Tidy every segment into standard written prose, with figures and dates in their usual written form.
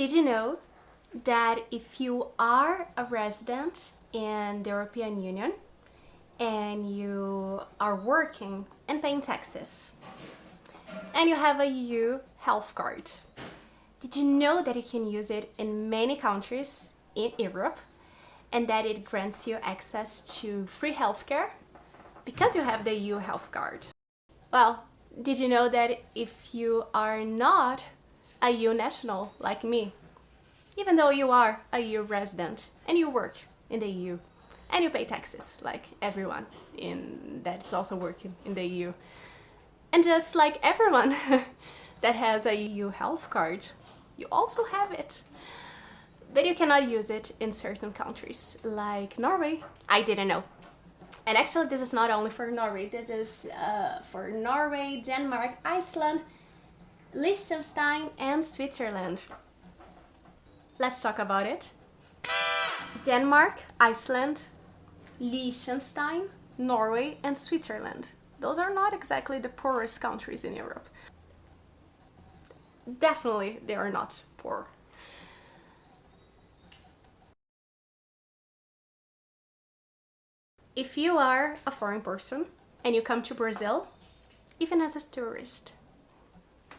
Did you know that if you are a resident in the European Union and you are working and paying taxes and you have a EU health card, did you know that you can use it in many countries in Europe and that it grants you access to free healthcare because you have the EU health card? Well, did you know that if you are not a EU national like me, even though you are a EU resident and you work in the EU and you pay taxes like everyone that's also working in the EU, and just like everyone that has a EU health card, you also have it, but you cannot use it in certain countries like Norway. I didn't know. And actually this is not only for Norway, this is for Norway, Denmark, Iceland, Liechtenstein and Switzerland. Let's talk about it. Denmark, Iceland, Liechtenstein, Norway and Switzerland. Those are not exactly the poorest countries in Europe. Definitely they are not poor. If you are a foreign person and you come to Brazil, even as a tourist,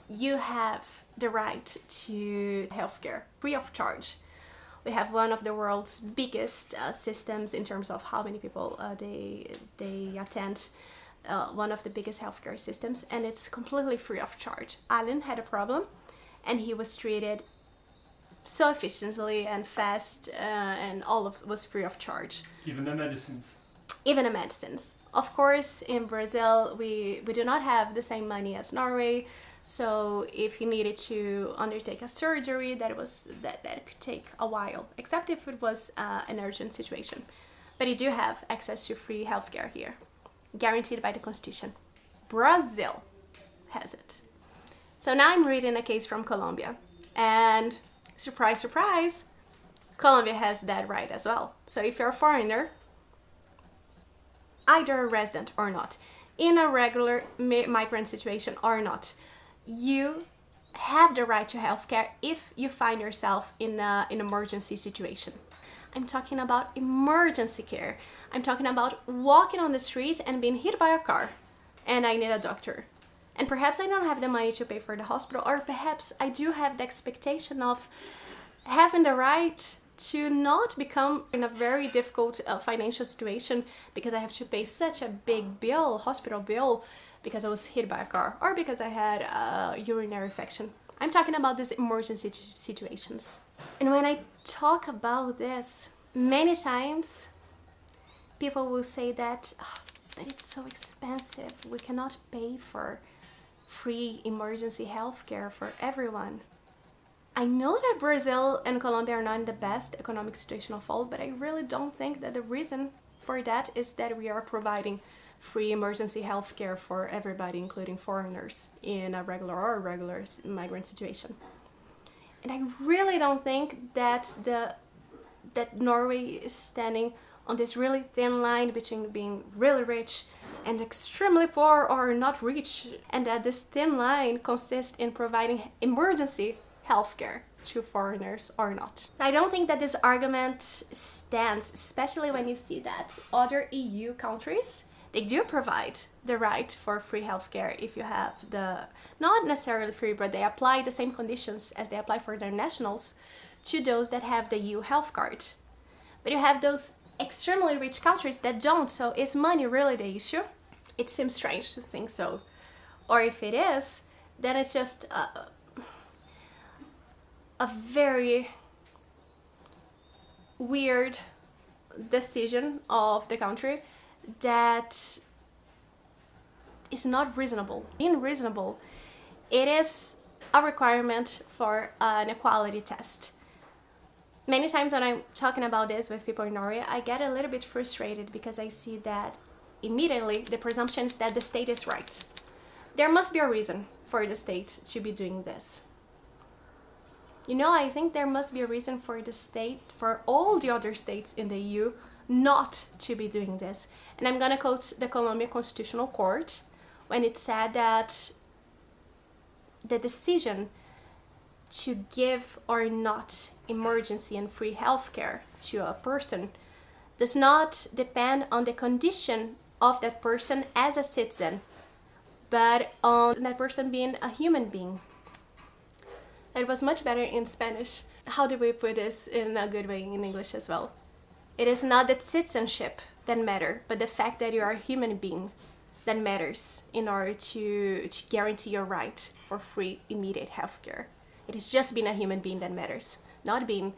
you have the right to healthcare free of charge. We have one of the world's biggest systems in terms of how many people they attend, one of the biggest healthcare systems, and it's completely free of charge. Alan had a problem and he was treated so efficiently and fast, and all of it was free of charge. Even the medicines. Even the medicines. Of course, in Brazil, we do not have the same money as Norway, so if you needed to undertake a surgery, that could take a while, except if it was an urgent situation. But you do have access to free healthcare here, guaranteed by the Constitution. Brazil has it. So now I'm reading a case from Colombia, and surprise, surprise, Colombia has that right as well. So if you're a foreigner, either a resident or not, in a regular migrant situation or not, you have the right to healthcare if you find yourself in an emergency situation. I'm talking about emergency care. I'm talking about walking on the street and being hit by a car and I need a doctor. And perhaps I don't have the money to pay for the hospital, or perhaps I do have the expectation of having the right to not become in a very difficult financial situation because I have to pay such a big bill, hospital bill, because I was hit by a car or because I had a urinary infection. I'm talking about these emergency situations. And when I talk about this, many times people will say that, but it's so expensive, we cannot pay for free emergency healthcare for everyone. I know that Brazil and Colombia are not in the best economic situation of all, but I really don't think that the reason for that is that we are providing free emergency healthcare for everybody, including foreigners, in a regular or irregular migrant situation. And I really don't think that that Norway is standing on this really thin line between being really rich and extremely poor or not rich, and that this thin line consists in providing emergency healthcare to foreigners or not. I don't think that this argument stands, especially when you see that other EU countries, they do provide the right for free healthcare if you have not necessarily free, but they apply the same conditions as they apply for their nationals to those that have the EU health card. But you have those extremely rich countries that don't, so is money really the issue? It seems strange to think so. Or if it is, then it's just a very weird decision of the country that is not reasonable. Unreasonable. It is a requirement for an equality test. Many times when I'm talking about this with people in Norway, I get a little bit frustrated because I see that immediately the presumption is that the state is right. There must be a reason for the state to be doing this. You know, I think there must be a reason for the state, for all the other states in the EU, not to be doing this. And I'm gonna quote the Colombian Constitutional Court when it said that the decision to give or not emergency and free healthcare to a person does not depend on the condition of that person as a citizen, but on that person being a human being. It was much better in Spanish. How do we put this in a good way in English as well? It is not that citizenship that matters, but the fact that you are a human being that matters in order to guarantee your right for free, immediate healthcare. It is just being a human being that matters, not being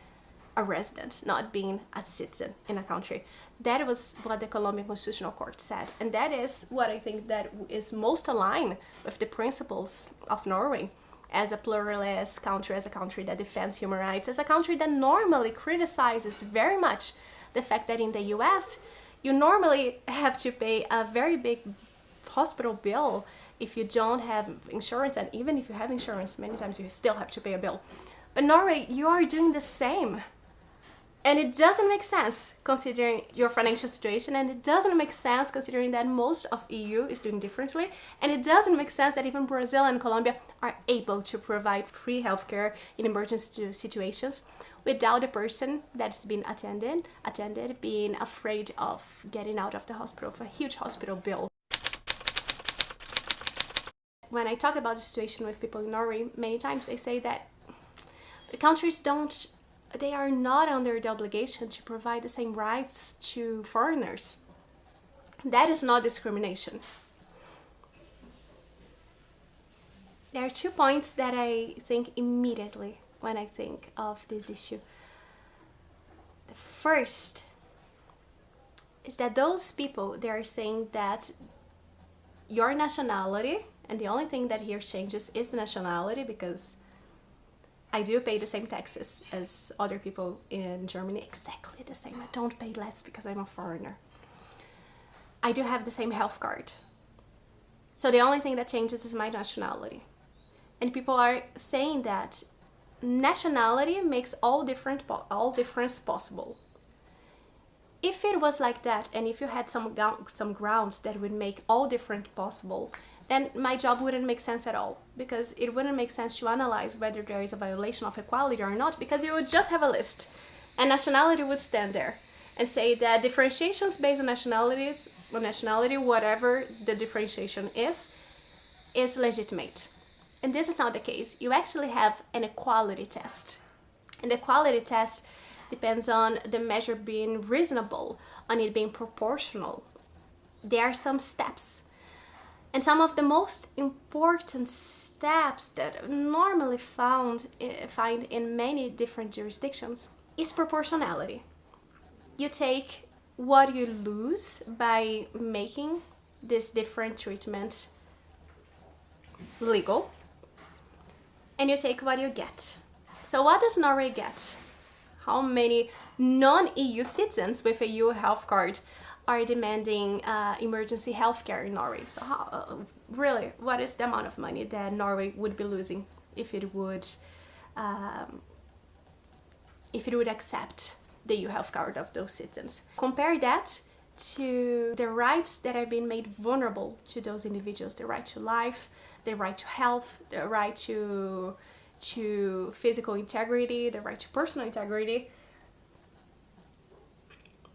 a resident, not being a citizen in a country. That was what the Colombian Constitutional Court said, and that is what I think that is most aligned with the principles of Norway as a pluralist country, as a country that defends human rights, as a country that normally criticizes very much the fact that in the US, you normally have to pay a very big hospital bill if you don't have insurance, and even if you have insurance, many times you still have to pay a bill. But Norway, you are doing the same. And it doesn't make sense considering your financial situation, and it doesn't make sense considering that most of EU is doing differently, and it doesn't make sense that even Brazil and Colombia are able to provide free healthcare in emergency situations without the person that's been attended being afraid of getting out of the hospital for a huge hospital bill. When I talk about the situation with people in Norway, many times they say that the countries they are not under the obligation to provide the same rights to foreigners. That is not discrimination. There are 2 points that I think immediately when I think of this issue. The first is that those people, they are saying that your nationality, and the only thing that here changes is the nationality, because I do pay the same taxes as other people in Germany, exactly the same. I don't pay less because I'm a foreigner. I do have the same health card. So the only thing that changes is my nationality. And people are saying that nationality makes all difference possible. If it was like that, and if you had some grounds that would make all difference possible, then my job wouldn't make sense at all, because it wouldn't make sense to analyze whether there is a violation of equality or not, because you would just have a list and nationality would stand there and say that differentiations based on nationality, whatever the differentiation is legitimate. And this is not the case. You actually have an equality test. And the equality test depends on the measure being reasonable, on it being proportional. There are some steps. And some of the most important steps that are normally find in many different jurisdictions is proportionality. You take what you lose by making this different treatment legal, and you take what you get. So what does Norway get? How many non-EU citizens with a EU health card are demanding emergency healthcare in Norway? So really, what is the amount of money that Norway would be losing if it would accept the EU health card of those citizens? Compare that to the rights that are being made vulnerable to those individuals: the right to life, the right to health, the right to physical integrity, the right to personal integrity,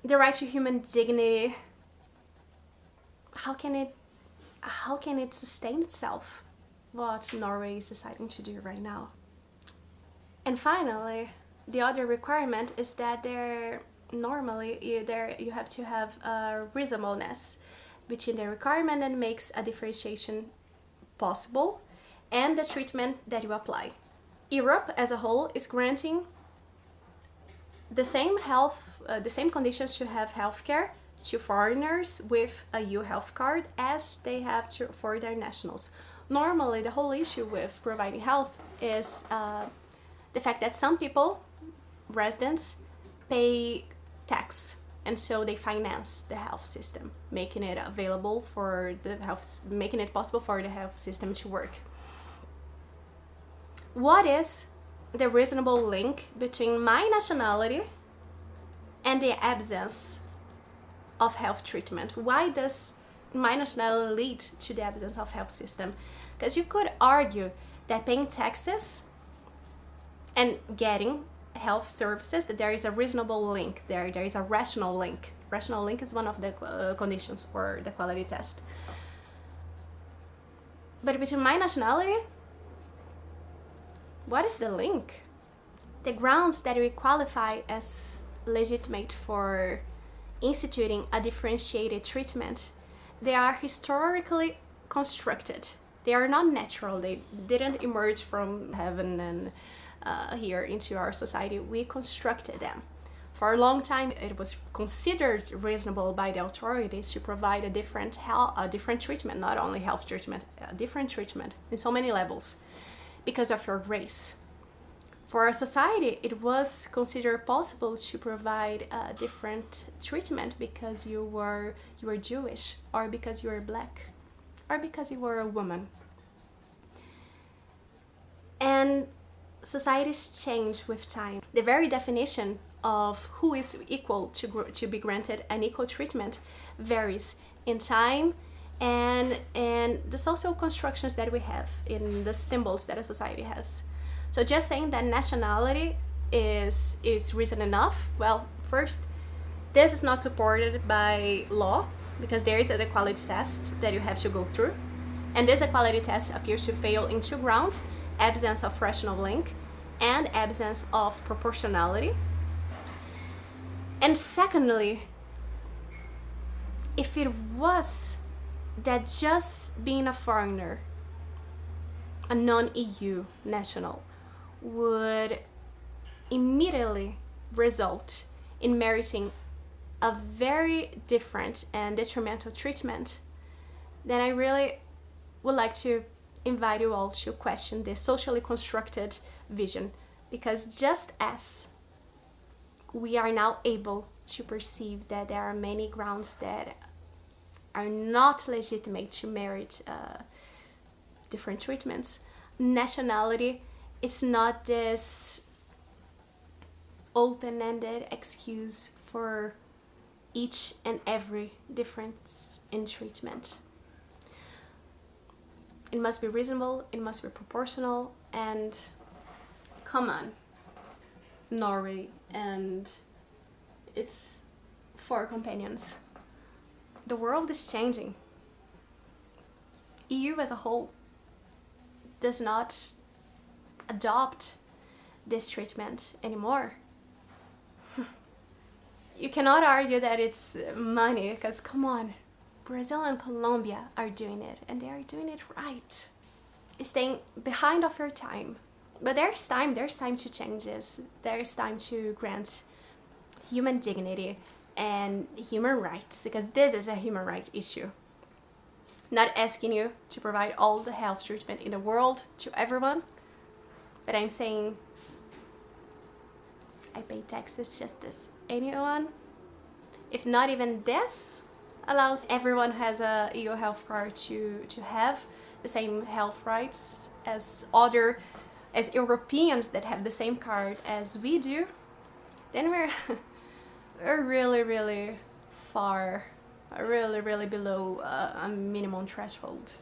the right to human dignity. How can it sustain itself, what Norway is deciding to do right now? And finally, the other requirement is that you have to have a reasonableness between the requirement that makes a differentiation possible and the treatment that you apply. Europe as a whole is granting the same conditions to have healthcare to foreigners with a EU health card as they have for their nationals. Normally, the whole issue with providing health is the fact that some people, residents, pay tax, and so they finance the health system, making it possible for the health system to work. What is the reasonable link between my nationality and the absence of health treatment? Why does my nationality lead to the absence of health system? Because you could argue that paying taxes and getting health services, that there is a reasonable link there. There is a rational link. Rational link is one of the conditions for the quality test. But between my nationality, what is the link? The grounds that we qualify as legitimate for instituting a differentiated treatment, they are historically constructed. They are not natural. They didn't emerge from heaven and here into our society. We constructed them. For a long time, it was considered reasonable by the authorities to provide a different treatment, not only health treatment, a different treatment in so many levels because of your race. For our society, it was considered possible to provide a different treatment because you were Jewish, or because you were black, or because you were a woman. And societies change with time. The very definition of who is equal to be granted an equal treatment varies in time and the social constructions that we have, in the symbols that a society has. So just saying that nationality is reason enough, well, first, this is not supported by law, because there is an equality test that you have to go through, and this equality test appears to fail in two grounds: absence of rational link and absence of proportionality. And secondly, if it was that just being a foreigner, a non-EU national, would immediately result in meriting a very different and detrimental treatment, then I really would like to invite you all to question this socially constructed vision, because just as we are now able to perceive that there are many grounds that are not legitimate to merit different treatments, nationality is not this open-ended excuse for each and every difference in treatment. It must be reasonable, it must be proportional, and come on, Norway and its 4 companions. The world is changing. EU as a whole does not adopt this treatment anymore. You cannot argue that it's money, because come on, Brazil and Colombia are doing it, and they are doing it right. It's staying behind of your time. But there's time to change this. There's time to grant human dignity and human rights, because this is a human rights issue. Not asking you to provide all the health treatment in the world to everyone, but I'm saying I pay taxes just as anyone. If not even this allows everyone who has a EU health card to have the same health rights as Europeans that have the same card as we do, then we're really, really far, really, really below a minimum threshold.